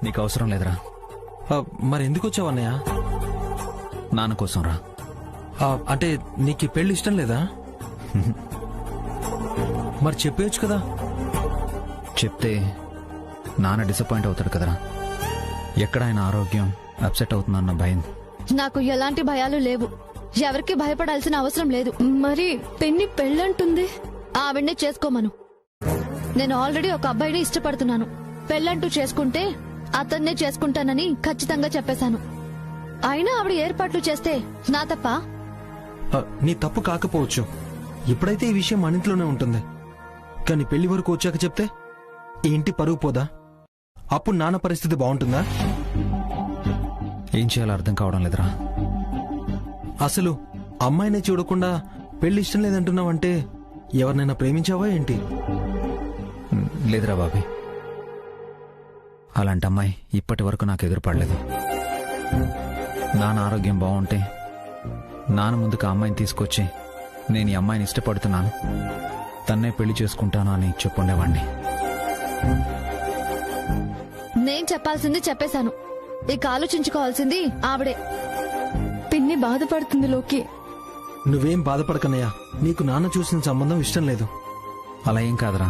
నీకు అవసరం లేదురా. మరి ఎందుకు వచ్చావు అన్నయ్య? నాన్న కోసం రా. అంటే నీకు ఈ పెళ్లి ఇష్టం లేదా? మరి చెప్పేయచ్చు కదా. చెప్తే నాన్న డిసప్పాయింట్ అవుతాడు కదరా. ఎక్కడ ఆయన ఆరోగ్యం అప్సెట్ అవుతుందన్న భయం. నాకు ఎలాంటి భయాలు లేవు. ఎవరికి భయపడాల్సిన అవసరం లేదు. మరి పెన్ని పెళ్ళంటుంది, ఆవిడ్నే చేసుకోమను. నేను ఆల్రెడీ ఒక అబ్బాయిని ఇష్టపడుతున్నాను. పెళ్ళంటూ చేసుకుంటే అతన్నే చేసుకుంటానని ఖచ్చితంగా చెప్పేశాను. అయినా ఆవిడ ఏర్పాట్లు చేస్తే నా తప్ప? నీ తప్పు కాకపోవచ్చు. ఇప్పుడైతే ఈ విషయం మన ఇంట్లోనే ఉంటుంది. కానీ పెళ్లి వరకు వచ్చాక చెప్తే ఈ ఇంటి పరుగు పోదా? అప్పుడు నాన్న పరిస్థితి బాగుంటుందా? ఏం చేయాలో అర్థం కావడం లేదురా. అసలు అమ్మాయినే చూడకుండా పెళ్లి ఇష్టం లేదంటున్నావంటే ఎవరినైనా ప్రేమించావా ఏంటి? లేదురా బాబీ, అలాంటి అమ్మాయి ఇప్పటి వరకు నాకు ఎదురుపడలేదు. నాన్న ఆరోగ్యం బాగుంటే నాన్న ముందుకు ఆ అమ్మాయిని తీసుకొచ్చి నేను ఈ అమ్మాయిని ఇష్టపడుతున్నాను, తన్నే పెళ్లి చేసుకుంటాను అని చెప్పుండేవాణ్ణి. నేను చెప్పాల్సింది చెప్పేశాను. ఇక ఆలోచించుకోవాల్సింది ఆవిడే. పిన్ని బాధపడుతుంది లోకి. నువ్వేం బాధపడకన్నయ్యా. నీకు నాన్న చూసిన సంబంధం ఇష్టం లేదు. అలా ఏం కాదురా,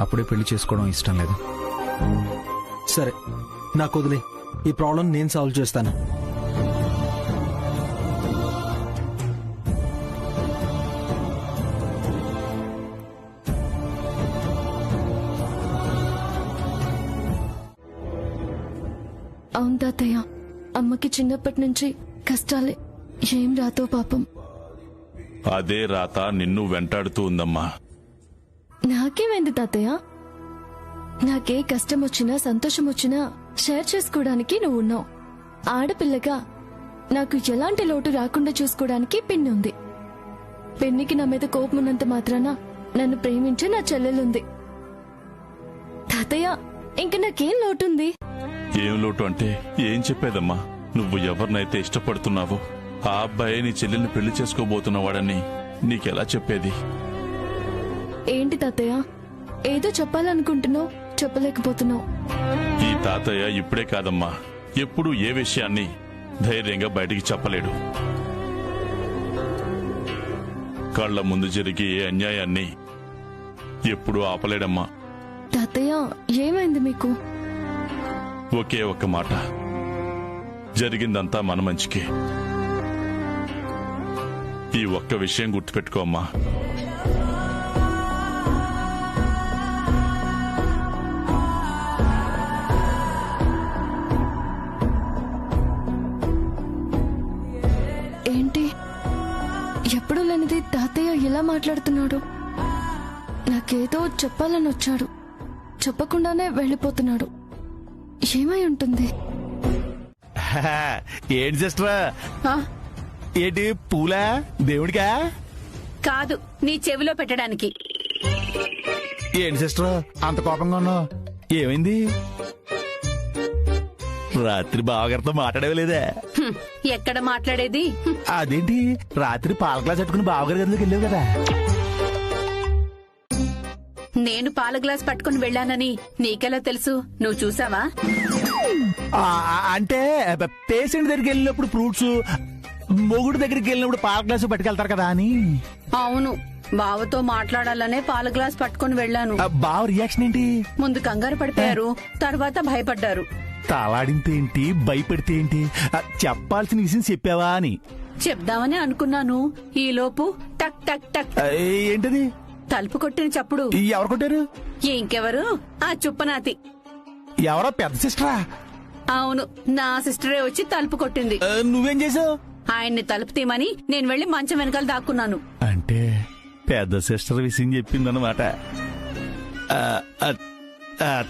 అప్పుడే పెళ్లి చేసుకోవడం ఇష్టం లేదు. సరే, నాకు వదిలే. ఈ ప్రాబ్లం నేను సాల్వ్ చేస్తాను. అవును తాతయ్య, అమ్మకి చిన్నప్పటి నుంచి కష్టాలే. ఏం రాతో పాపం. అదే రాత నిన్ను వెంటాడుతూ ఉందమ్మా. నాకేమైంది తాతయ్య? నాకే కష్టం వచ్చినా సంతోషం వచ్చినా షేర్ చేసుకోవడానికి నువ్వున్నావు. ఆడపిల్లగా నాకు ఎలాంటి లోటు రాకుండా చూసుకోవడానికి పిన్ని ఉంది. పిన్నికి నా మీద కోపం ఉన్నంత మాత్రాన నన్ను ప్రేమించే నా చెల్లెలుంది. తాతయ్య, ఇంక నాకేం లోటుంది? ఏం లోటు అంటే ఏం చెప్పేదమ్మా? నువ్వు ఎవరినైతే ఇష్టపడుతున్నావో ఆ అబ్బాయి నీ చెల్లెల్ని పెళ్లి చేసుకోబోతున్నవాడని నీకెలా చెప్పేది? ఏంటి తాతయ్య, ఏదో చెప్పాలనుకుంటున్నావు, చెప్పలేకపోతున్నావు. ఈ తాతయ్య ఇప్పుడే కాదమ్మా, ఎప్పుడూ ఏ విషయాన్ని ధైర్యంగా బయటికి చెప్పలేడు. కళ్ల ముందు జరిగే ఏ అన్యాయాన్ని ఎప్పుడూ ఆపలేడమ్మా. తాతయ్య, ఏమైంది మీకు? ఒకే ఒక్క మాట, జరిగిందంతా మన మంచికే. ఈ ఒక్క విషయం గుర్తుపెట్టుకో అమ్మా. ఏంటి, ఎప్పుడు లేనిది తాతయ్య ఇలా మాట్లాడుతున్నాడు? నాకేదో చెప్పాలని వచ్చాడు, చెప్పకుండానే వెళ్ళిపోతున్నాడు. ఏమై ఉంటుంది? ఏంటి సిస్టరా? ఏంటి పూలా దేవుడికా? కాదు, నీ చెవిలో పెట్టడానికి. ఏంటి సిస్టరా అంత కోపంగా ఉన్నావు? ఏమైంది? రాత్రి బావగారితో మాట్లాడేవలేదా? ఎక్కడ మాట్లాడేది? అదేంటి, రాత్రి పాల గ్లాస్ పట్టుకుని బావగారి గదిలోకి వెళ్ళావు కదా? నేను పాల గ్లాస్ పట్టుకుని వెళ్ళానని నీకెలా తెలుసు? నువ్వు చూసావా? అంటే పేషెంట్ దగ్గరికి వెళ్ళినప్పుడు ఫ్రూట్స్, మొగుడు దగ్గరికి వెళ్ళినప్పుడు పాల గ్లాసు పట్టుకెళ్తారు కదా అని. అవును, బావతో మాట్లాడాలనే పాల గ్లాస్ పట్టుకుని వెళ్ళాను. బావ రియాక్షన్ ఏంటి? ముందు కంగారు పడిపోయారు, తర్వాత భయపడ్డారు. తలాడింతే ఏంటి, భయపడితే ఏంటి? చెప్పాల్సిన విషయం చెప్పావా అని చెప్దామని అనుకున్నాను. ఈలోపు టక్ టక్ టక్. ఏంటది? తలుపు కొట్టిన చప్పుడు. ఎవరు కొట్టారు? ఇంకెవరు, ఆ చుప్పనాతి. ఎవరో పెద్ద సిస్టరా? అవును, నా సిస్టరే వచ్చి తలుపు కొట్టింది. నువ్వేం చేసావు? ఆయన్ని తలుపు తీమని నేను వెళ్లి మంచం వెనకాల దాక్కున్నాను. అంటే పెద్ద సిస్టర్ విషయం చెప్పిందన్నమాట.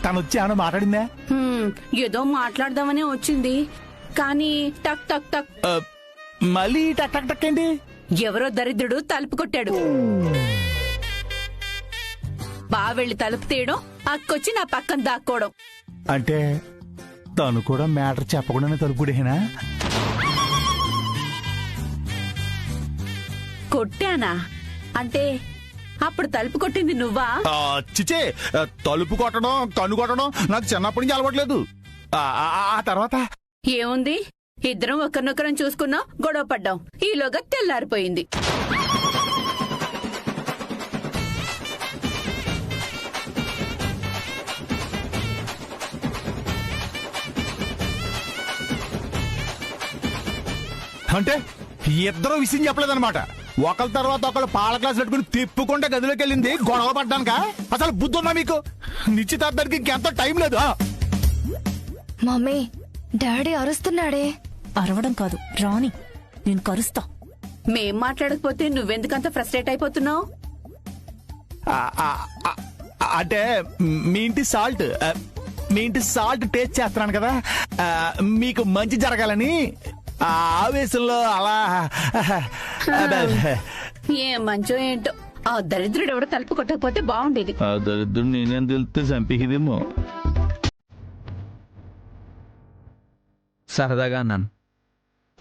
తను వచ్చి ఏమన్నా మాట్లాడిందా? ఏదో మాట్లాడదామని వచ్చింది, కానీ టక్ టక్ టక్. మళ్ళీ టక్ టక్ టక్ ఏంటి? ఎవరో దరిద్రుడు తలుపు కొట్టాడు. బావ వెళ్లి తలుపు తీయడం, అక్కొచ్చి నా పక్కన దాక్కోవడం. అంటే తను కూడా మ్యాటర్ చెప్పకుండానే తలుపు కొట్టేనా? కొట్టానా? అంటే అప్పుడు తలుపు కొట్టింది నువ్వా? చిచే, తలుపు కొట్టడం, కన్ను కొట్టడం నాకు చిన్నప్పటి నుంచి అలవాట్లేదు. ఆ తర్వాత ఏముంది, ఇద్దరం ఒకరినొకరం చూసుకున్నాం, గొడవ పడ్డాం. ఈలోగా తెల్లారిపోయింది. అంటే ఇద్దరు విషయం చెప్పలేదన్నమాట. ఒకళ్ళ తర్వాత ఒకళ్ళు పాల గ్లాస్ పెట్టుకుని తిప్పుకుంటే గదిలోకి వెళ్ళింది గొడవ పడ్డానుక? అసలు బుద్ధి ఉందా మీకు? నిశ్చితార్థానికి ఇంకెంత టైం లేదు. మమ్మీ, డాడీ అరుస్తున్నాడే. అరవడం కాదు, రాని నేను కరుస్తా. మేం మాట్లాడకపోతే నువ్వెందుకంత ఫ్రస్ట్రేట్ అయిపోతున్నావు? అంటే మీ ఇంటి సాల్ట్ టేస్ట్ చేస్తున్నాను కదా, మీకు మంచి జరగాలని ఆవేశంలో అలా. ఏం మంచో ఏంటో, ఆ దరిద్రుడు ఎవడో తలుపు కొట్టకపోతే బాగుండేది. ఆ దరిద్రుడు నేనేం తెలిస్తే చంపికిదేమో. సరదాగా అన్నాను.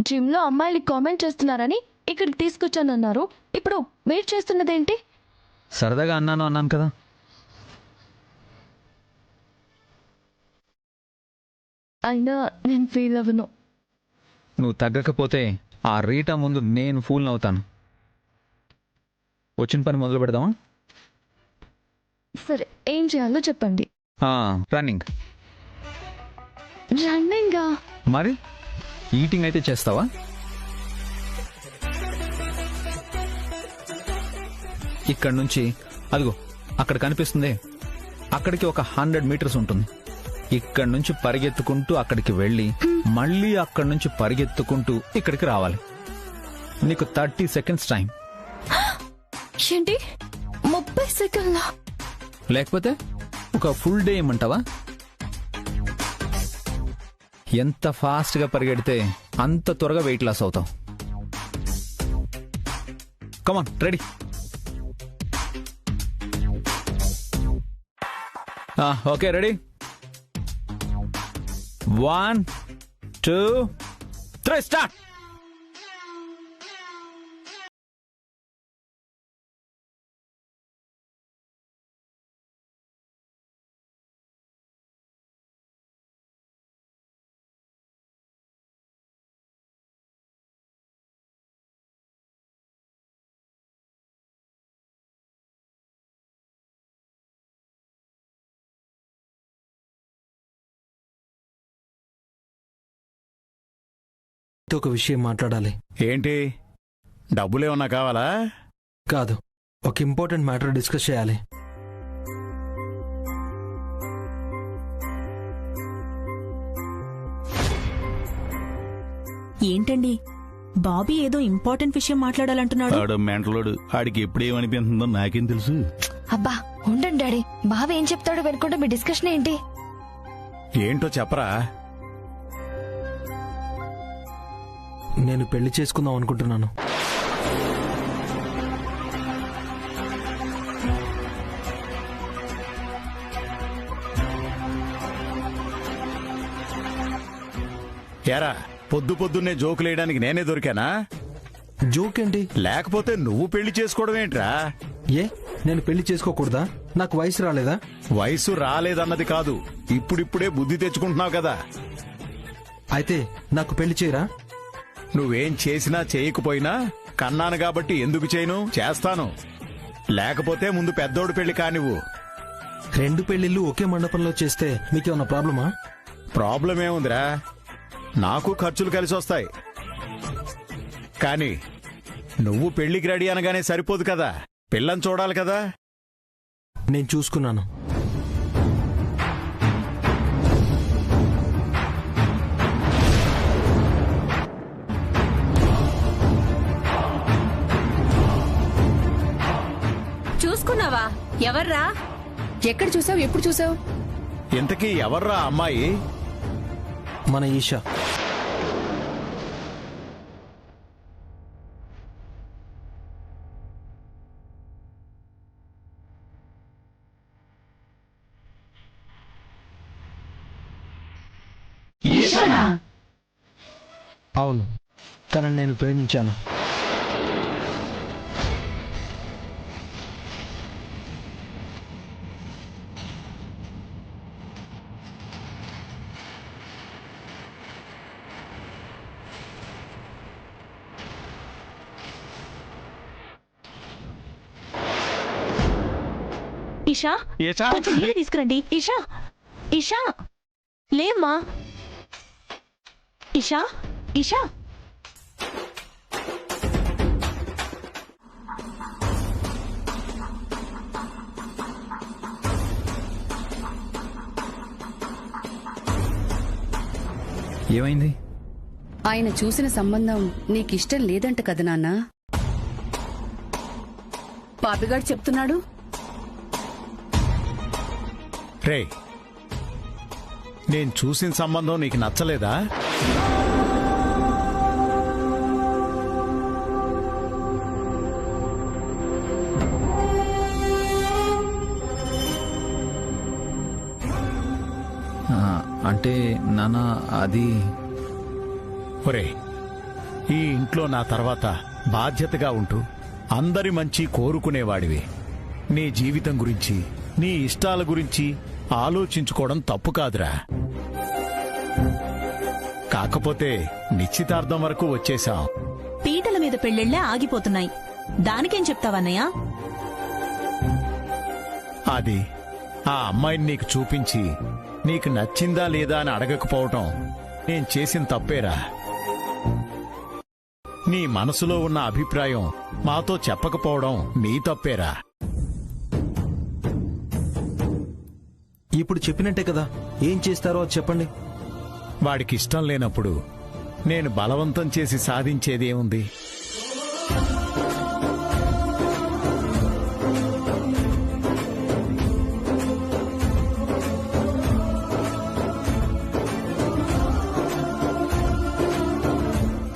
జిమ్ లో అమ్మాయిలు కామెంట్ చేస్తున్నారని ఇక్కడికి తీసుకొచ్చానన్నారు. ఇప్పుడు వెయిట్ చేస్తున్నదేంటి? సరదాగా అన్నాను కదా. అయినా నేను ఫీల్ అవ్వను. నువ్వు తగ్గకపోతే ఆ రీటా ముందు నేను ఫూల్ అవుతాను. వచ్చిన పని మొదలు పెడదామా? సరే, ఏం చేయాలో చెప్పండి. రన్నింగ్. రన్నింగా? మరి ఈటింగ్ అయితే చేస్తావా? ఇక్కడ నుంచి అదిగో అక్కడ కనిపిస్తుంది, అక్కడికి ఒక 100 మీటర్స్ ఉంటుంది. ఇక్కడ నుంచి పరిగెత్తుకుంటూ అక్కడికి వెళ్ళి మళ్ళీ అక్కడి నుంచి పరిగెత్తుకుంటూ ఇక్కడికి రావాలి. నీకు 30 సెకండ్స్ టైం. ఏంటి 30 సెకండ్లా? లేకపోతే ఒక ఫుల్ డే ఇమ్మంటావా? ఎంత ఫాస్ట్ గా పరిగెడితే అంత త్వరగా వెయిట్ లాస్ అవుతావు. కమాన్, రెడీ? Okay, ready? 1, 2, 3, స్టార్ట్. ఒక విషయం మాట్లాడాలి. ఏంటి, డబ్బులేమన్నా కావాలా? కాదు, ఒక ఇంపార్టెంట్ మ్యాటర్ డిస్కస్ చేయాలి. ఏంటండి, బాబీ ఏదో ఇంపార్టెంట్ విషయం మాట్లాడాలంటున్నాడు. ఆడు మెంటలోడు, ఆడికి ఎప్పుడేమనిపిస్తుందో నాకేం తెలుసు. అబ్బా ఉండండి డాడీ, బావ ఏం చెప్తాడో వినుకుంటే మీ డిస్కషన్ ఏంటి? ఏంటో చెప్పరా. నేను పెళ్లి చేసుకుందాం అనుకుంటున్నాను. ఏరా, పొద్దున్నే జోకులేయడానికి నేనే దొరికానా? జోక్ ఏంటి? లేకపోతే నువ్వు పెళ్లి చేసుకోవడం ఏంట్రా? ఏ, నేను పెళ్లి చేసుకోకూడదా? నాకు వయసు రాలేదా? వయసు రాలేదన్నది కాదు, ఇప్పుడిప్పుడే బుద్ధి తెచ్చుకుంటున్నావు కదా. అయితే నాకు పెళ్లి చేయరా? నువ్వేం చేసినా చేయకపోయినా కన్నాను కాబట్టి ఎందుకు చేయను, చేస్తాను. లేకపోతే ముందు పెద్దోడు పెళ్లి కానివ్వు. 2 పెళ్లిళ్ళు ఒకే మండపంలో చేస్తే మీకేమన్నా ప్రాబ్లమా? ప్రాబ్లం ఏముందిరా, నాకు ఖర్చులు కలిసి వస్తాయి. కానీ నువ్వు పెళ్లికి రెడీ అనగానే సరిపోదు కదా, పిల్లని చూడాలి కదా. నేను చూసుకున్నాను. చూసుకున్నావా? ఎవర్రా? ఎక్కడ చూసావు? ఎప్పుడు చూసావు? ఇంతకీ ఎవర్రా అమ్మాయి? మన ఈషా. అవును, తనని నేను ప్రేమించాను. ఇషా కొంచెం నీళ్ళు తీసుకురండి. ఇషా ఇషా లేమ్మా. ఇషా ఇషా ఏమైంది? ఆయన చూసిన సంబంధం నీకిష్టం లేదంట కదా నాన్నా? పాపిగాడు చెప్తున్నాడు. రే, నేను చూసిన సంబంధం నీకు నచ్చలేదా? అంటే నాన్న అది ఒరే, ఈ ఇంట్లో నా తర్వాత బాధ్యతగా ఉంటూ అందరి మంచి కోరుకునేవాడివి. నీ జీవితం గురించి, నీ ఇష్టాల గురించి ఆలోచించుకోవడం తప్పు కాదురా. కాకపోతే నిశ్చితార్థం వరకు వచ్చేశాం. పీటల మీద పెళ్ళిళ్లే ఆగిపోతున్నాయి. దానికేం చెప్తావన్నయ్య? అది ఆ అమ్మాయిని నీకు చూపించి నీకు నచ్చిందా లేదా అని అడగకపోవటం నేను చేసిన తప్పేరా. నీ మనసులో ఉన్న అభిప్రాయం మాతో చెప్పకపోవడం నీ తప్పేరా. ఇప్పుడు చెప్పినట్టే కదా, ఏం చేస్తారో అది చెప్పండి. వాడికి ఇష్టం లేనప్పుడు నేను బలవంతం చేసి సాధించేదేముంది?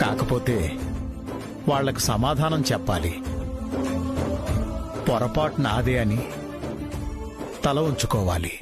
కాకపోతే వాళ్లకు సమాధానం చెప్పాలి. పొరపాటు నాదే అని తల ఉంచుకోవాలి.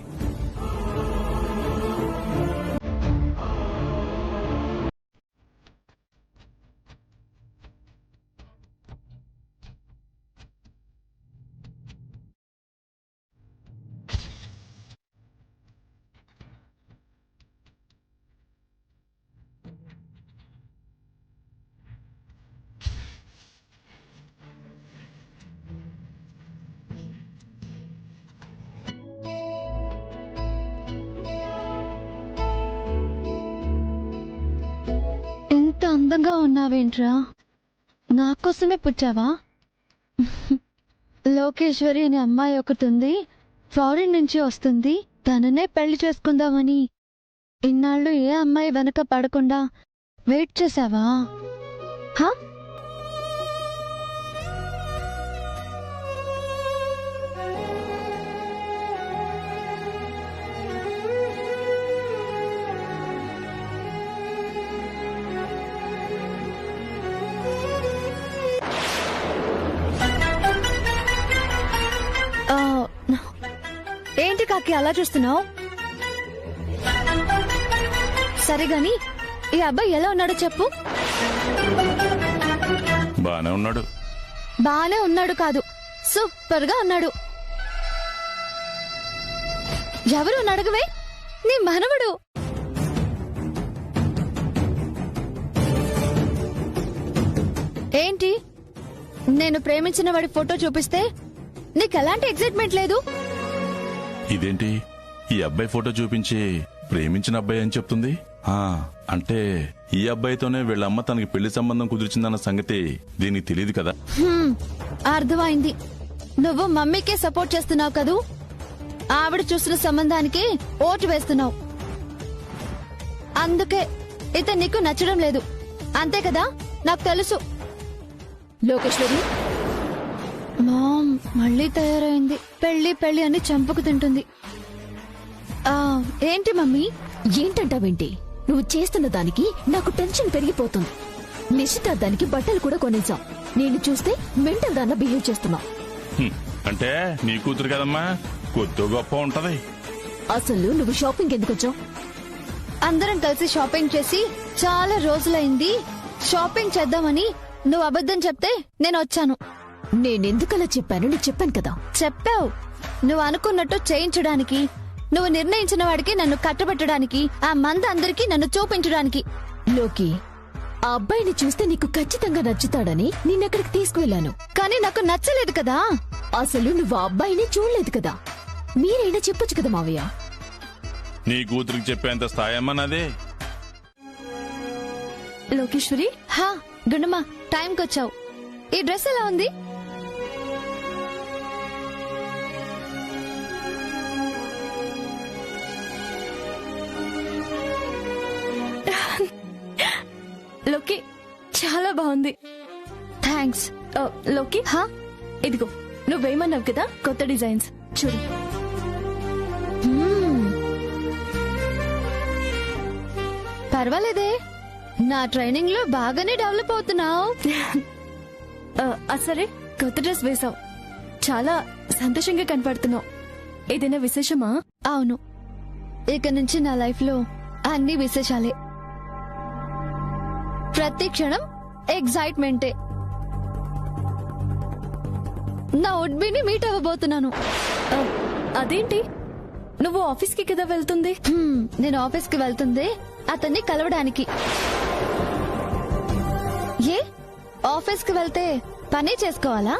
ఇంత అందంగా ఉన్నావేంట్రా? నాకోసమే పుట్టావా? లోకేశ్వరి అనే అమ్మాయి ఒకటి ఉంది, ఫారిన్ నుంచి వస్తుంది. తననే పెళ్లి చేసుకుందామని ఇన్నాళ్ళు ఏ అమ్మాయి వెనక పడకుండా వెయిట్ చేసావా? హా? ఏంటి కాకి అలా చూస్తున్నావు? సరే గాని ఈ అబ్బాయి ఎలా ఉన్నాడో చెప్పు. బానే ఉన్నాడు. బానే ఉన్నాడు కాదు, సూపర్ గా ఉన్నాడు. ఎవరు అడగవే? నీ మనవడు. ఏంటి, నేను ప్రేమించిన వాడి ఫోటో చూపిస్తే నీకెలాంటి ఎక్సైట్మెంట్ లేదు? ఇదేంటి, ఈ అబ్బాయి ఫోటో చూపించి ప్రేమించిన అబ్బాయి అని చెప్తుంది? అంటే ఈ అబ్బాయితోనే వీళ్ళమ్మ తనకి పెళ్లి సంబంధం కుదిర్చిందన్న సంగతి దీనికి తెలియదు కదా? అర్థమైంది. నువ్వు మమ్మీకే సపోర్ట్ చేస్తున్నావు కదూ. ఆవిడ చూసిన సంబంధానికి ఓటు వేస్తున్నావు. అందుకే ఇతను నీకు నచ్చడం లేదు, అంతే కదా? నాకు తెలుసు. లోకేశ్వరి మామ్ మళ్ళీ తయారైంది. పెళ్లి పెళ్లి అని చంపుకు తింటుంది. ఏంటి మమ్మీ? ఏంటంటావేంటి? నువ్వు చేస్తున్న దానికి నాకు టెన్షన్ పెరిగిపోతుంది. నిశ్చితార్థానికి బట్టలు కూడా కొనేసాం. నేను చూస్తే మెంటల్ దాన్న బిహేవ్ చేస్తున్నావు. అంటే నీ కూతురు కదమ్మా, కొద్ది గొప్ప ఉంటది. అసలు నువ్వు షాపింగ్ ఎందుకు వచ్చావు? అందరం కలిసి షాపింగ్ చేసి చాలా రోజులైంది. షాపింగ్ చేద్దామని నువ్వు అబద్ధం చెప్తే నేను వచ్చాను. నేనెందుకలా చెప్పాను? నీకు చెప్పాను కదా. చెప్పావు. నువ్వు అనుకున్నట్టు చేయించడానికి, నువ్వు నిర్ణయించిన వాడికి నన్ను కట్టబెట్టడానికి, ఆ మంద అందరికీ నన్ను చూపించడానికి. లోకి, ఆ అబ్బాయిని చూస్తే నీకు ఖచ్చితంగా నచ్చుతాడని నిన్నెక్కడికి తీసుకువెళ్లాను. కానీ నాకు నచ్చలేదు కదా. అసలు నువ్వు ఆ అబ్బాయిని చూడలేదు కదా. మీరైనా చెప్పొచ్చు కదా మావయ్య. నీ కూతురికి చెప్పేంత స్థాయమ్మా నాదే. లోకేశ్వరి, హా గుండమ్మా, టైంకి వచ్చావు. ఈ డ్రెస్ ఎలా ఉంది? లోకి చాలా బాగుంది. థ్యాంక్స్. లోకి, హా ఇదిగో నువ్వు వేయమన్నావు కదా కొత్త డిజైన్స్, చూడు. పర్వాలేదే, నా ట్రైనింగ్ లో బాగానే డెవలప్ అవుతున్నావు. సరే, కొత్త డ్రెస్ వేసావు, చాలా సంతోషంగా కనపడుతున్నావు. ఏదైనా విశేషమా? అవును, ఇక నుంచి నా లైఫ్ లో అన్ని విశేషాలే. ప్రతి క్షణం ఎగ్జైట్మెంటే. నా ఉడ్బీని మీట్ అవ్వబోతున్నాను. అదేంటి, నువ్వు ఆఫీస్కి కదా వెళ్తుంది? నేను ఆఫీస్కి వెళ్తుంది అతన్ని కలవడానికి. ఏ ఆఫీస్కి వెళ్తే పని చేసుకోవాలా?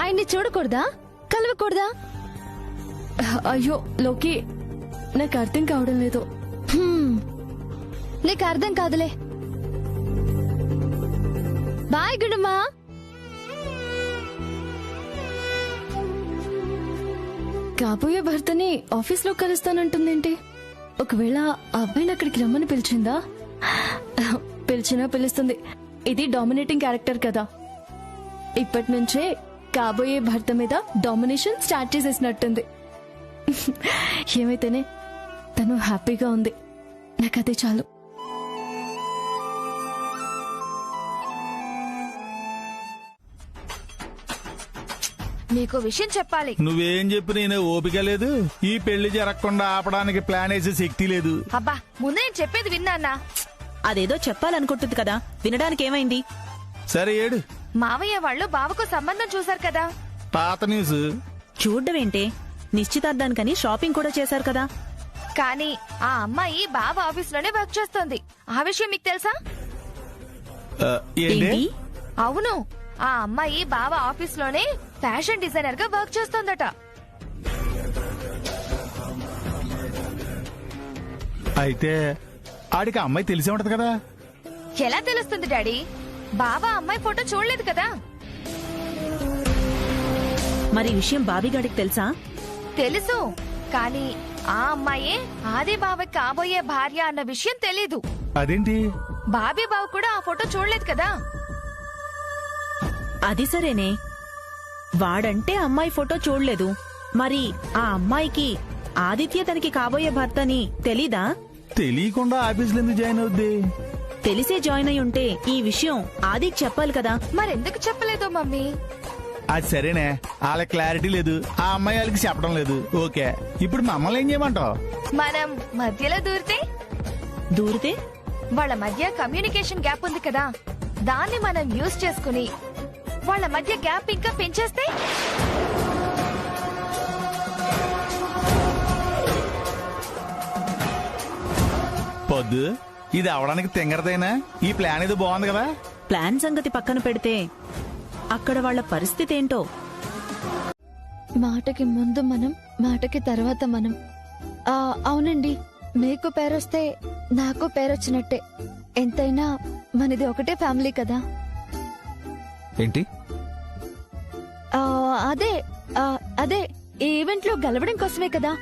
ఆయన్ని చూడకూడదా, కలవకూడదా? అయ్యో లోకి, నాకు అర్థం కావడం లేదు. నీకు అర్థం కాదులే. బాయ్ గుండమ్మా. కాబోయే భర్తని ఆఫీస్ లో కలుస్తానంటుందేంటి? ఒకవేళ ఆ అబ్బాయిని అక్కడికి రమ్మని పిలిచిందా? పిలిచినా పిలుస్తుంది. ఇది డామినేటింగ్ క్యారెక్టర్ కదా. ఇప్పటి నుంచే కాబోయే భర్త మీద డామినేషన్ స్టార్ట్ చేసేసినట్టుంది. ఏమైతేనే తను హ్యాపీగా ఉంది, నాకదే చాలు. నీకు విషయం చెప్పాలి. నువ్వేం చెప్పి నేనే ఓపిక లేదు. ఈ పెళ్లి జరగకుండా ఆపడానికి ప్లాన్ వేసే శక్తి లేదు. అబ్బా, ముందు నేను చెప్పేది విన్నా. అదేదో చెప్పాలనుకుంటుంది కదా, వినడానికి ఏమైంది? సరే ఏడు. మావయ్య వాళ్ళు బావకు సంబంధం చూశారు కదా. పాత న్యూస్. చూడ్డం ఏంటే, నిశ్చితార్థానికని షాపింగ్ కూడా చేశారు కదా. కానీ ఆ అమ్మాయి బావ ఆఫీస్ లోనే వర్క్ చేస్తోంది. ఆ విషయం మీకు తెలుసా? ఏంటి? అవును, ఆ అమ్మాయి బావ ఆఫీస్ లోనే ఫ్యాషన్ డిజైనర్ గా వర్క్ చేస్తోందట. అయితే ఆడికి ఆ అమ్మాయి తెలిసే ఉంటది కదా. ఎలా తెలుస్తుంది డాడీ? బావ అమ్మాయి ఫోటో చూడలేదు కదా. మరి విషయం బాబీగాడికి తెలుసా? తెలుసు, కానీ ఆ అమ్మాయే ఆది బావకి కాబోయే భార్య అన్న విషయం తెలీదు. అదేంటి? బాబీ బావ కూడా ఆ ఫోటో చూడలేదు కదా. అది సరేనే, వాడంటే అమ్మాయి ఫోటో చూడలేదు. మరి ఆ అమ్మాయికి ఆదిత్య తనకి కాబోయే భర్తని తెలీదా? తెలియకుండా ఆఫీస్ లో ఎందుకు జాయిన్ అవుద్ది? తెలిసే జాయిన్ అయి ఉంటే ఈ విషయం ఆదికి చెప్పాలి కదా. మరెందుకు చెప్పలేదు మమ్మీ? అది సరేనే, వాళ్ళ క్లారిటీ లేదు, ఆ అమ్మాయి వాళ్ళకి చెప్పడం లేదు. ఓకే, ఇప్పుడు మమ్మల్ని ఏం చేయమంటావు? మనం మధ్యలో దూరితే వాళ్ళ మధ్య కమ్యూనికేషన్ గ్యాప్ ఉంది కదా, దాన్ని మనం యూజ్ చేసుకుని వాళ్ళ మధ్య గ్యాప్ ఇంకా పెంచేస్తే? పొద్దు ఇది అవడానికి తింగరదైనా ఈ ప్లాన్ ఇది బాగుంది కదా. ప్లాన్ సంగతి పక్కన పెడితే అక్కడ వాళ్ళ పరిస్థితి ఏంటో. మాటకి ముందు మనం, మాటకి తర్వాత మనం. అవునండి, మీకు పేరొస్తే నాకు పేరొచ్చినట్టే. ఎంతైనా మనది ఒకటే ఫ్యామిలీ కదా. ఏంటి? అదే ఈ ఈవెంట్ లో గెలవడం కోసమే కదా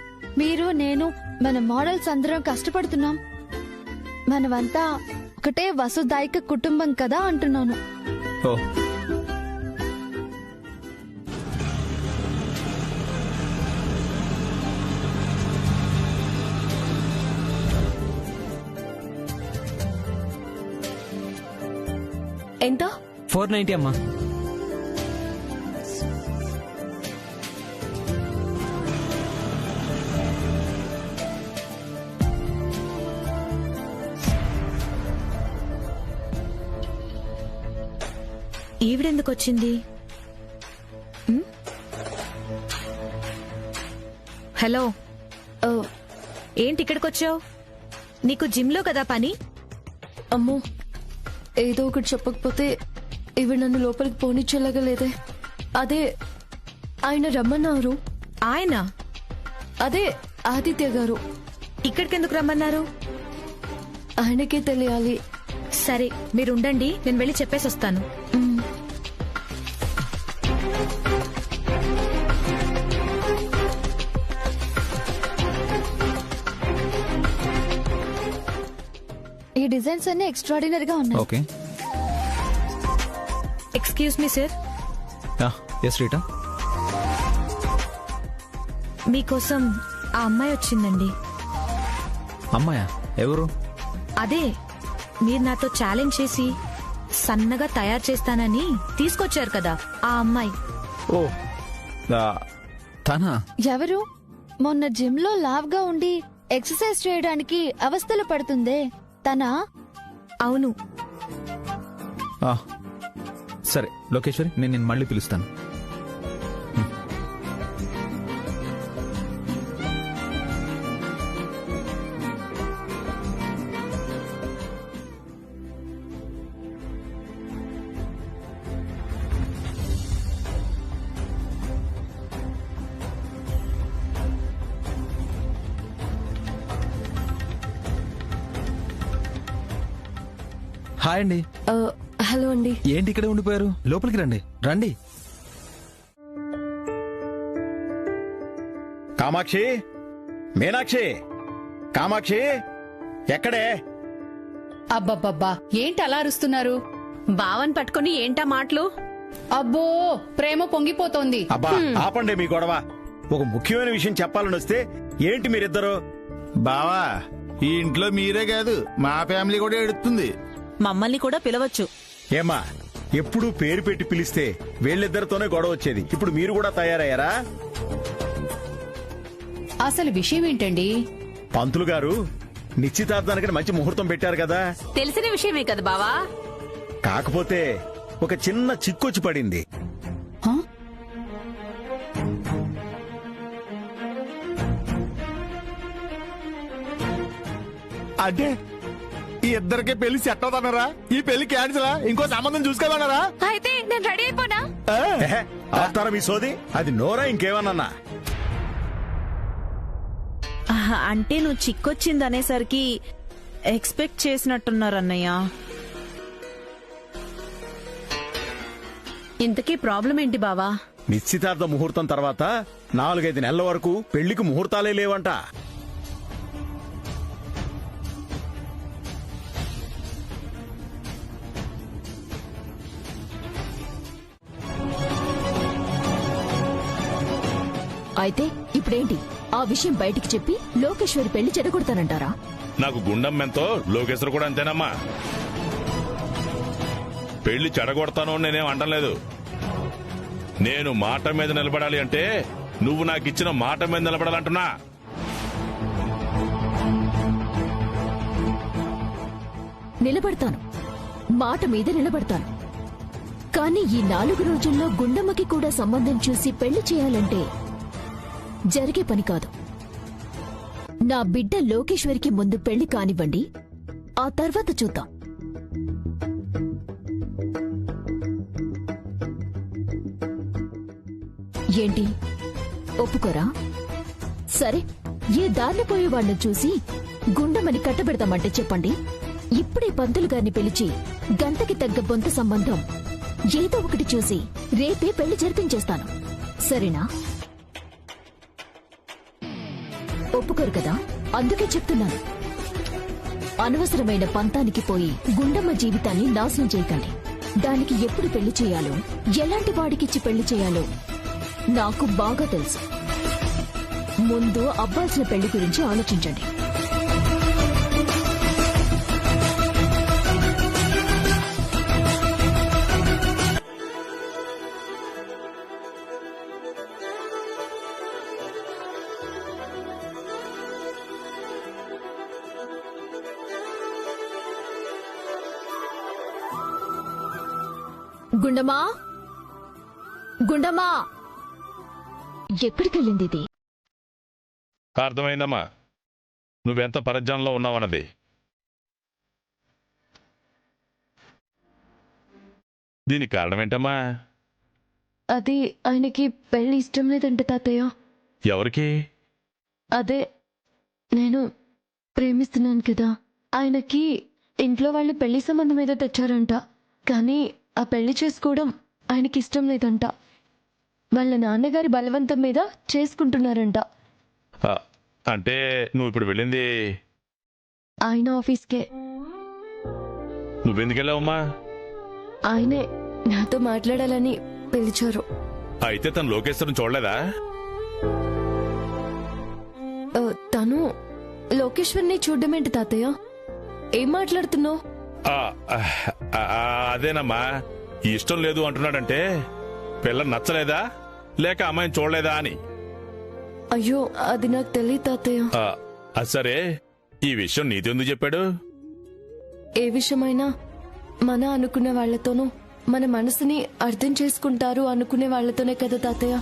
మీరు, నేను, మన మోడల్స్ అందరం కష్టపడుతున్నాం. మనమంతా ఒకటే వసుదాయిక కుటుంబం కదా అంటున్నాను. ఓ, ఎంత? 490 అమ్మా. ఈవిడెందుకొచ్చింది? హలో, ఏంటి ఇక్కడికొచ్చావు? నీకు జిమ్ లో కదా పని? అమ్మో, ఏదో ఒకటి చెప్పకపోతే ఇవి నన్ను లోపలికి పోనిచ్చేలాగా లేదే. అదే ఆయన రమ్మన్నారు. ఆయన అదే ఆదిత్య గారు. ఇక్కడికెందుకు రమ్మన్నారు? ఆయనకే తెలియాలి. సరే మీరు ఉండండి, నేను వెళ్ళి చెప్పేసి వస్తాను. ఈ డిజైన్స్ అన్ని ఎక్స్ట్రాడినరీగా ఉన్నాయి. Okay. Excuse me sir, yes Rita. మీకోసం ఆ అమ్మాయి వచ్చిందండి. అమ్మాయా? ఎవరు? అదే మీరు నాతో ఛాలెంజ్ చేసి సన్నగా తయారు చేస్తానని తీసుకొచ్చారు కదా, ఆ అమ్మాయి. ఓ తనా? ఎవరు? మొన్న జిమ్ లో లావ్గా ఉండి ఎక్సర్సైజ్ చేయడానికి అవస్థలు పడుతుందే తనా? అవును. సరే లోకేశ్వరి, నేను మళ్ళీ పిలుస్తాను. హాయ్ అండి. హలో అండి. ఏంటి ఇక్కడే ఉండిపోయారు? లోపలికి రండి. రండి. కామాక్షి, మీనాక్షి, కామాక్షి ఎక్కడే? అబ్బబ్బబ్బా, ఏంటి అలా అరుస్తున్నారు? బావన్ పట్టుకుని ఏంటా మాటలు? అబ్బో, ప్రేమ పొంగిపోతోంది. అబ్బా ఆపండి మీ గొడవ. ఒక ముఖ్యమైన విషయం చెప్పాలని వస్తే ఏంటి మీరిద్దరు? బావా, ఈ ఇంట్లో మీరే కాదు మా ఫ్యామిలీ కూడా ఎడుతుంది. మమ్మల్ని కూడా పిలవచ్చు. ఏమా, ఎప్పుడు పేరు పెట్టి పిలిస్తే వీళ్ళిద్దరితోనే గొడవ వచ్చేది. ఇప్పుడు మీరు కూడా తయారయ్యారా? అసలు విషయం ఏంటండి? పంతులు గారు నిశ్చితార్థానికి మంచి ముహూర్తం పెట్టారు కదా. తెలిసిన విషయమే కదా బావా. కాకపోతే ఒక చిన్న చిక్కొచ్చి పడింది. హ? అంటే ఈ ఇద్దరికి పెళ్లి సెట్ అవుతానరా? ఈ పెళ్లి క్యాన్సిలా? ఇంకో సంబంధం చూసుకోవాలన్నారా? అయితే నేను రెడీ అయిపోనా? ఆపుతారా మీ సోది? అది నోరా ఇంకేమన్నా? అంటే నువ్వు చిక్కొచ్చింది అనేసరికి ఎక్స్పెక్ట్ చేసినట్టున్నారన్నయ్య. ఇంతకీ ప్రాబ్లం ఏంటి బావా? నిశ్చితార్థ ముహూర్తం తర్వాత 4-5 నెలల వరకు పెళ్లికి ముహూర్తాలే లేవంట. అయితే ఇప్పుడేంటి? ఆ విషయం బయటికి చెప్పి లోకేశ్వరి పెళ్లి చెడగొడతానంటారా? నాకు గుండెం ఎంతో లోకేశ్వర్ కూడా అంతేనమ్మా. పెళ్లి చెడగొడతాను నేనేం అంటలేదు. నేను మాట మీద నిలబడాలి అంటే నువ్వు నాకు ఇచ్చిన మాట మీద నిలబడాలంటున్నా. నిలబడతాను, మాట మీద నిలబడతాను. కానీ ఈ 4 రోజుల్లో గుండమ్మకి కూడా సంబంధం చూసి పెళ్లి చేయాలంటే జరిగే పని కాదు. నా బిడ్డ లోకేశ్వరికి ముందు పెళ్లి కానివ్వండి, ఆ తర్వాత చూద్దాం. ఏంటి, ఒప్పుకోరా? సరే, ఏ దారిని పోయేవాళ్లను చూసి గుండమని కట్టబెడతామంటే చెప్పండి. ఇప్పుడే పంతులు గారిని పిలిచి గంటకి తగ్గ బొంత సంబంధం ఏదో ఒకటి చూసి రేపే పెళ్లి జరిపించేస్తాను. సరేనా? ఒప్పుకోరు కదా, అందుకే చెప్తున్నాను. అనవసరమైన పంతానికి పోయి గుండమ్మ జీవితాన్ని నాశనం చేయకండి. దానికి ఎప్పుడు పెళ్లి చేయాలో, ఎలాంటి వాడికిచ్చి పెళ్లి చేయాలో నాకు బాగా తెలుసు. ముందు అవ్వాల్సిన పెళ్లి గురించి ఆలోచించండి. గుండమా, గుండమా, ఎక్కడికెళ్ళింది ఇది? అర్థమైందమ్మా నువ్వెంత పరధ్యానంలో ఉన్నావన్నది. దీనికి కారణం ఏంటమ్మా? అది ఆయనకి పెళ్లి ఇష్టం లేదంటే తాతయ్య. ఎవరికి? అదే నేను ప్రేమిస్తున్నాను కదా. ఆయనకి ఇంట్లో వాళ్ళు పెళ్లి సంబంధం ఏదో తెచ్చారంట, కానీ ఆ పెళ్లి చేసుకోవడం ఆయనకి ఇష్టం లేదంట. వాళ్ళ నాన్నగారి బలవంతం మీద చేసుకుంటున్నారంట. అంటే నువ్వు ఇప్పుడు వెళ్ళింది ఆయన ఆఫీస్కే. నువ్వెందుకు వెళ్ళావమ్మా? ఆయనే నాతో మాట్లాడాలని పిలిచారు. అయితే తను లోకేశ్వరం చూడలేదా? తను లోకేశ్వర్ని చూడ్డమేంటి తాతయ్య? ఏం మాట్లాడుతున్నావు? అదేనమ్మా, ఇష్టం లేదు అంటున్నాడంటే పిల్ల నచ్చలేదా లేక అమ్మాయిని చూడలేదా అని. అయ్యో, అది నాకు తెలియదు తాతయ్య. అది సరే, ఈ విషయం నీతో ఎందుకు చెప్పాడు? ఏ విషయమైనా మన అనుకునే వాళ్లతోనూ, మన మనసుని అర్థం చేసుకుంటారు అనుకునే వాళ్లతోనే కదా తాతయ్య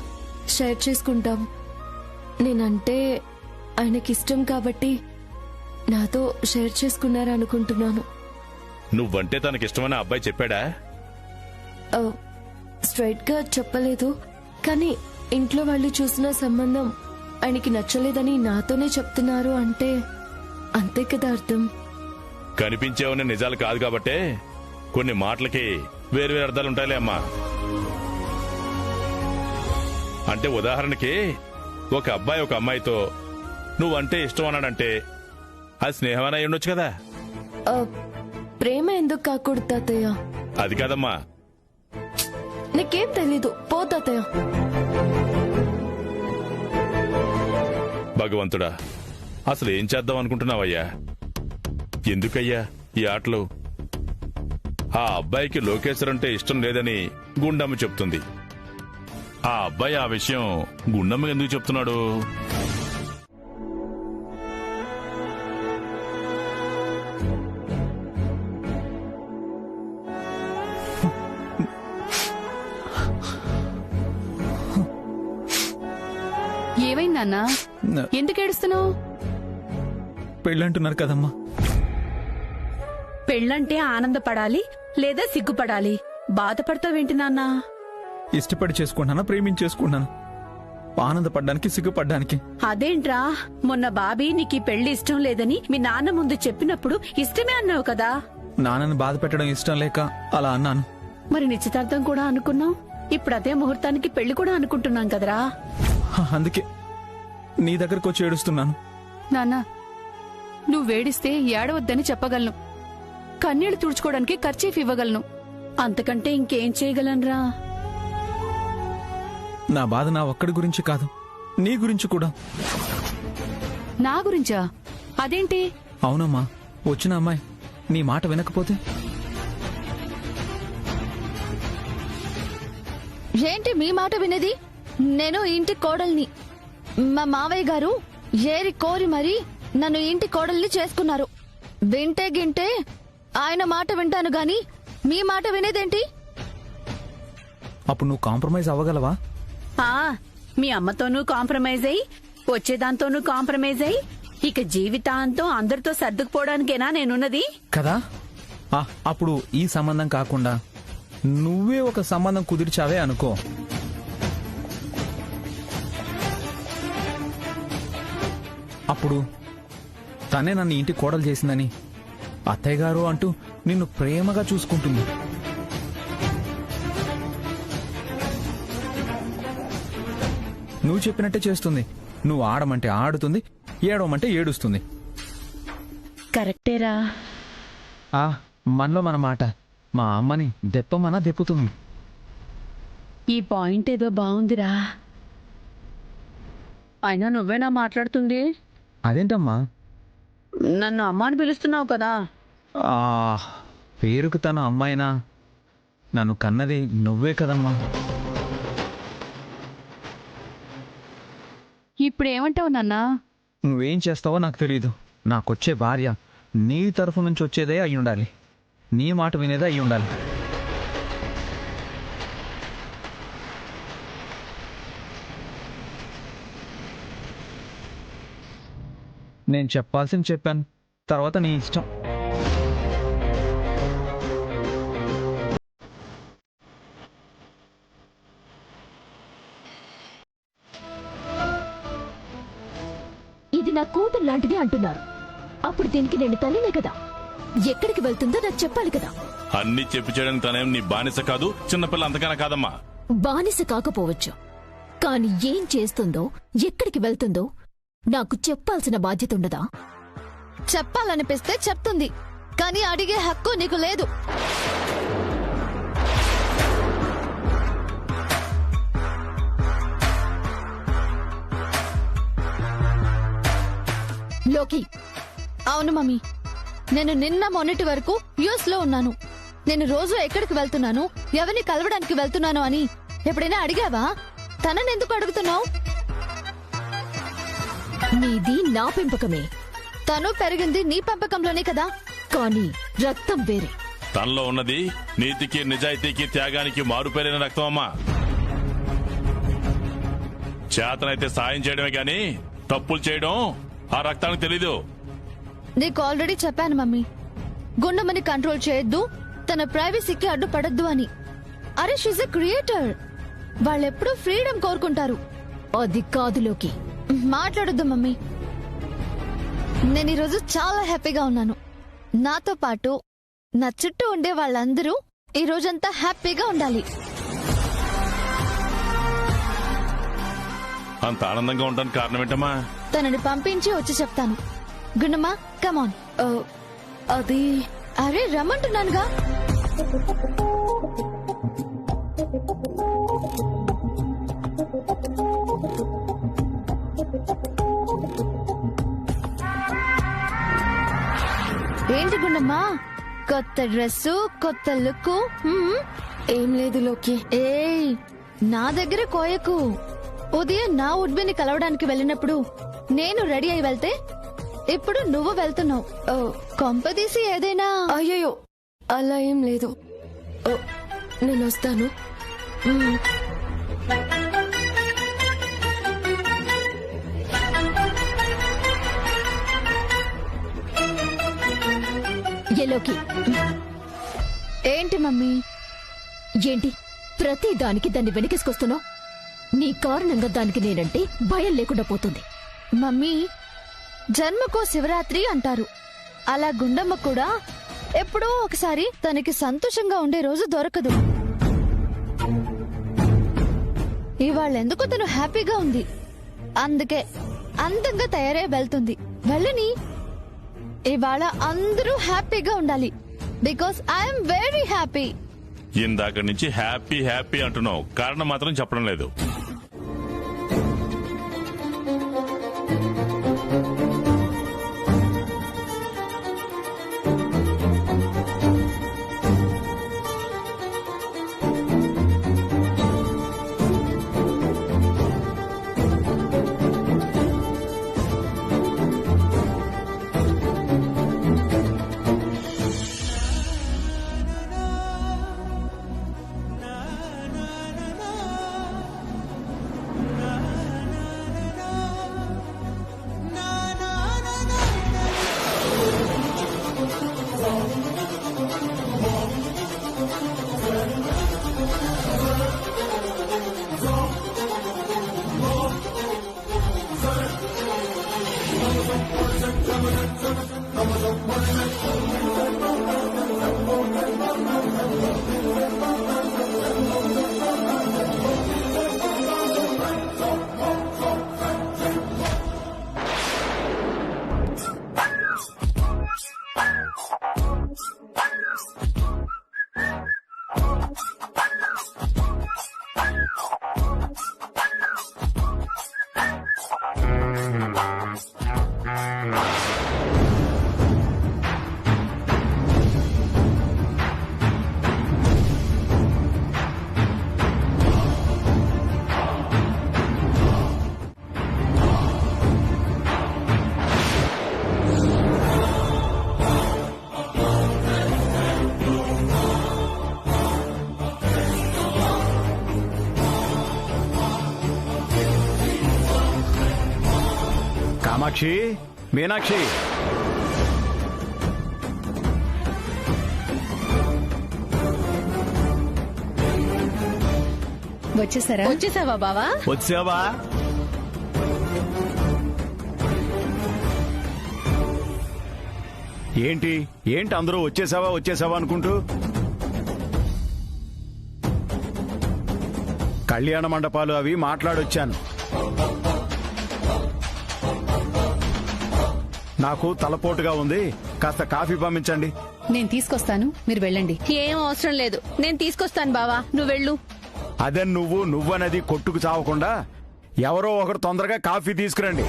షేర్ చేసుకుంటాం. నేనంటే ఆయనకిష్టం కాబట్టి నాతో షేర్ చేసుకున్నారు అనుకుంటున్నాను. నువ్వంటే తనకిష్టమని అబ్బాయి చెప్పాడా? స్ట్రైట్ గా చెప్పలేదు, కానీ ఇంట్లో వాళ్ళు చూసిన సంబంధం ఆయనకి నచ్చలేదని నాతోనే చెప్తున్నారు అంటే అంతే కదా అర్థం. కనిపించేవన్నీ నిజాలు కాదు కాబట్టే కొన్ని మాటలకి వేరు అర్థాలు ఉంటాయిలే అమ్మా. అంటే ఉదాహరణకి ఒక అబ్బాయి ఒక అమ్మాయితో నువ్వంటే ఇష్టం అన్నాడంటే అది స్నేహమని అయి ఉండొచ్చు కదా. ప్రేమ ఎందుకు కాకూడదు తాతయ్య? అది కాదమ్మా. నీకేం తెలీదు, పో తాతయ్య. భగవంతుడా, అసలు ఏం చేద్దాం అనుకుంటున్నావయ్యా? ఎందుకయ్యా ఈ ఆటలు? ఆ అబ్బాయికి లోకేశ్వర్ అంటే ఇష్టం లేదని గుండమ్మ చెప్తుంది. ఆ అబ్బాయి ఆ విషయం గుండమ్మ ఎందుకు చెప్తున్నాడు? ఏమైంది నాన్నా? ఎందుకు ఏడుస్తున్నావు? పెళ్ళంటున్నారు కదమ్మా. పెళ్ళంటే ఆనందపడాలి లేదా సిగ్గుపడాలి? బాధపడతావేంటి నాన్నా? ఇష్టపడి చేసుకుంటున్నానా, ప్రేమించేసుకుంటున్నాను? ఆనందపడ్డానికి, సిగ్గుపడ్డానికి. అదేంట్రా, మొన్న బాబీ నీకు పెళ్లి ఇష్టం లేదని మీ నాన్న ముందు చెప్పినప్పుడు ఇష్టమే అన్నావు కదా. నాన్నని బాధ పెట్టడం ఇష్టం లేక అలా అన్నాను. మరి నిశ్చితార్థం కూడా అనుకున్నాం, ఇప్పుడు అదే ముహూర్తానికి పెళ్లి కూడా అనుకుంటున్నాం కదరా. అందుకే నీ దగ్గరకు వచ్చి ఏడుస్తున్నాను. నాన్నా, నువ్వు వేడిస్తే ఏడవద్దని చెప్పగలను, కన్నీళ్లు తుడుచుకోవడానికి ఖర్చీఫ్ ఇవ్వగలను, అంతకంటే ఇంకేం చేయగలనరా? నా బాధ నా ఒక్కడి గురించి కాదు, నీ గురించి కూడా. నా గురించా? అదేంటి? అవునమ్మా, వచ్చిన అమ్మాయి నీ మాట వినకపోతే? ఏంటి మీ మాట వినేది? నేను ఇంటి కోడల్ని. మా మావయ్య గారు ఏరి కోరి మరీ నన్ను ఇంటి కోడల్ని చేసుకున్నారు. వింటే గింటే ఆయన మాట వింటాను గాని మీ మాట వినేదేంటి? అప్పుడు నువ్వు కాంప్రమైజ్ అవ్వగలవా? మీ అమ్మతోనూ కాంప్రమైజ్ అయ్యి, వచ్చేదాంతోనూ కాంప్రమైజ్ అయ్యి, ఇక జీవితాంతం అందరితో సర్దుకుపోవడానికేనా నేనున్నది కదా. అప్పుడు ఈ సంబంధం కాకుండా నువ్వే ఒక సంబంధం కుదిర్చావే అనుకో, అప్పుడు తనే నన్ను ఇంటి కోడలు చేసిందని అత్తయ్య గారు అంటూ నిన్ను ప్రేమగా చూసుకుంటుంది. నువ్వు చెప్పినట్టే చేస్తుంది. నువ్వు ఆడమంటే ఆడుతుంది, ఏడవమంటే ఏడుస్తుంది. కరెక్టేరా. మనలో మన మాట మా అమ్మని దెప్పమన్నా దెప్పుతుంది. ఈ పాయింట్ ఏదో బాగుందిరా. అయినా నువ్వేనా మాట్లాడుతుంది? అదేంటమ్మా? నన్ను అమ్మ అని పిలుస్తున్నావు కదా. పేరుకు తన అమ్మాయినా, నన్ను కన్నది నువ్వే కదమ్మా. ఇప్పుడు ఏమంటావు నాన్నా? నువ్వేం చేస్తావో నాకు తెలీదు. నాకొచ్చే భార్య నీ తరఫు నుంచి వచ్చేదే అయి ఉండాలి, నీ మాట వినేదే అయి ఉండాలి. నేను చెప్పాల్సింది చెప్పాను, తర్వాత నీ ఇష్టం. ఇది నా కూతురు లాంటిది అంటున్నారు. అప్పుడు దీనికి నేను తల్లినే కదా, ఎక్కడికి వెళ్తుందో నాకు చెప్పాలి కదా. అన్ని చెప్పి చేయడానికి తనేం నీ బానిస కాదు, చిన్నపిల్ల అంతకన్నా కాదమ్మా. బానిస కాకపోవచ్చు, కాని ఏం చేస్తుందో ఎక్కడికి వెళ్తుందో నాకు చెప్పాల్సిన బాధ్యత ఉండదా? చెప్పాలనిపిస్తే చెప్తుంది, కానీ అడిగే హక్కు నీకు లేదు. లోకి, అవును మమ్మీ, నేను నిన్న మొన్నటి వరకు యుఎస్ లో ఉన్నాను. నేను రోజు ఎక్కడికి వెళ్తున్నాను, ఎవరిని కలవడానికి వెళ్తున్నాను అని ఎప్పుడైనా అడిగావా? తననెందుకు అడుగుతున్నావు? నీది నా పెంపకమే, తను పెరిగింది నీ పెంపకంలోనే కదా. కానీ రక్తం వేరే. తనలో ఉన్నది నీతికి, నిజాయితీకి, త్యాగానికి మారుపేరైన రక్తం అమ్మా. చేతనైతే సాయం చేయడమే గాని తప్పులు చేయడం ఆ రక్తానికి తెలీదు. నీకు ఆల్రెడీ చెప్పాను మమ్మీ, గుండమ్మని కంట్రోల్ చేయొద్దు, తన ప్రైవసీకి అడ్డుపడద్దు అని. అరే, షీజ్ ఎ క్రియేటర్, వాళ్ళెప్పుడూ ఫ్రీడమ్ కోరుకుంటారు. అది కాదులోకి. మాట్లాడొద్దు మమ్మీ. నేను ఈరోజు చాలా హ్యాపీగా ఉన్నాను. నాతో పాటు నా చుట్టూ ఉండే వాళ్ళందరూ ఈ రోజంతా హ్యాపీగా ఉండాలి. అంత ఆనందంగా ఉండడానికి కారణం ఏంటమ్మా? తనని పంపించి వచ్చి చెప్తాను. గుండమ్మా, కమాన్. అది అరే, రమ్మంటున్నానుగా. ఏంటి గుండమ్మా, కొత్త డ్రెస్సు, కొత్త లుక్? ఏం లేదు లోకి. ఏయ్, నా దగ్గర కోయకు. ఉదయం నా ఉడ్బిని కలవడానికి వెళ్ళినప్పుడు నేను రెడీ అయి వెళ్తే ఇప్పుడు నువ్వు వెళ్తున్నావు. కొంపదీసి ఏదైనా? అయ్యో, అలా ఏం లేదు. నేను వస్తాను. ఎలోకి, ఏంటి మమ్మీ? ఏంటి ప్రతి దానికి దాన్ని వెనకేసుకొస్తున్నావు? నీ కారణంగా దానికి నేనంటే భయం లేకుండా పోతుంది. మమ్మీ, జన్మకో శివరాత్రి అంటారు. అలా గుండమ్మ కూడా ఎప్పుడో ఒకసారి తనకి సంతోషంగా ఉండే రోజు దొరకదు. ఇవాళెందుకు తను హ్యాపీగా ఉంది, అందుకే అందంగా తయారై వెళ్తుంది. వెళ్ళని. ఇవాళ అందరూ హ్యాపీగా ఉండాలి, బికాస్ ఐఎమ్ వెరీ హ్యాపీ. ఇందాక నుంచి హ్యాపీ హ్యాపీ అంటున్నావు, కారణం మాత్రం చెప్పడం లేదు. కామాక్షి, మీనాక్షి, వచ్చేసావా బావా? వచ్చావా? ఏంటి ఏంటి అందరూ వచ్చేసావా అనుకుంటూ కళ్యాణ మండపాలు అవి మాట్లాడొచ్చాను. నాకు తలపోటుగా ఉంది, కాస్త కాఫీ పంపించండి. నేను తీసుకొస్తాను, మీరు వెళ్ళండి. ఏం అవసరం లేదు, నేను తీసుకొస్తాను బావా, నువ్వు వెళ్ళు. అదే నువ్వనేది కొట్టుకు చావకుండా ఎవరో ఒకరు తొందరగా కాఫీ తీసుకురండి.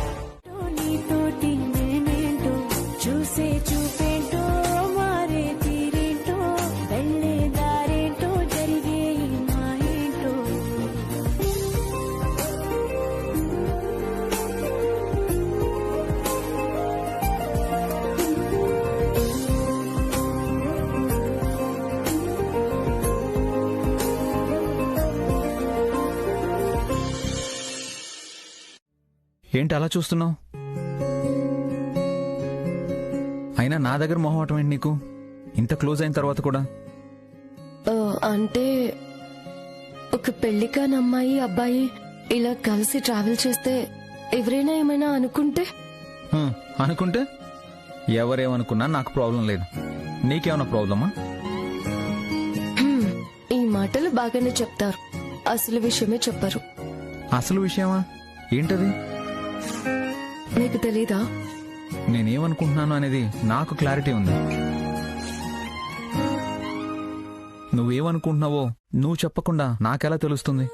ఏంటి అలా చూస్తున్నావు? అయినా నా దగ్గర మొహమాటం ఏంటి నీకు? ఇంత క్లోజ్ అయిన తర్వాత కూడా. అంటే ఒక పెళ్లి కాని అమ్మాయి అబ్బాయి ఇలా కలిసి ట్రావెల్ చేస్తే ఎవరైనా ఏమైనా అనుకుంటే? అనుకుంటే ఎవరేమనుకున్నా నాకు ప్రాబ్లం లేదు. నీకేమన్నా ప్రాబ్లమా? ఈ మాటలు బాగానే చెప్తారు, అసలు విషయమే చెప్పరు. అసలు విషయమా ఏంటది? నీకు తెలీదా? నేనేమనుకుంటున్నాను అనేది నాకు క్లారిటీ ఉంది. నువ్వేమనుకుంటున్నావో నువ్వు చెప్పకుండా నాకెలా తెలుస్తుంది?